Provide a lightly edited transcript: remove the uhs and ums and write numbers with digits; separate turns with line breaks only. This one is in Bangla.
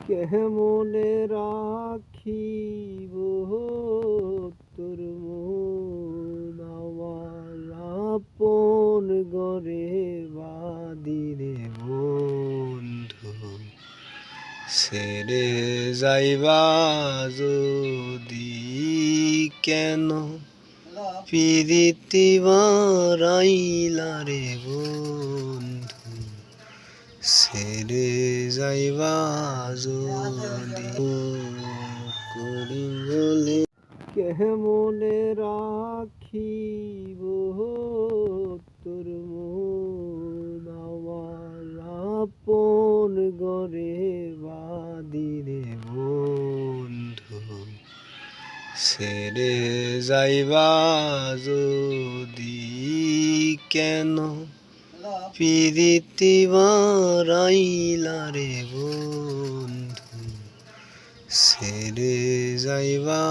কেমনে রাখিব তোর মন আমার আপন ঘরে বাঁধিরে বন্ধু ছেড়ে যাইবা যদি কেন পিরিতি বারাইলা রে বন্ধু ছেড়ে যাইবা যদি করি বলে কেমনে রাখিব তোর মন আমার আপন ঘরে বাঁধিরে বন্ধু ছেড়ে যাইবা যদি কেন পিরিতি বারাইলা রে বন্ধু ছেড়ে যাইবা।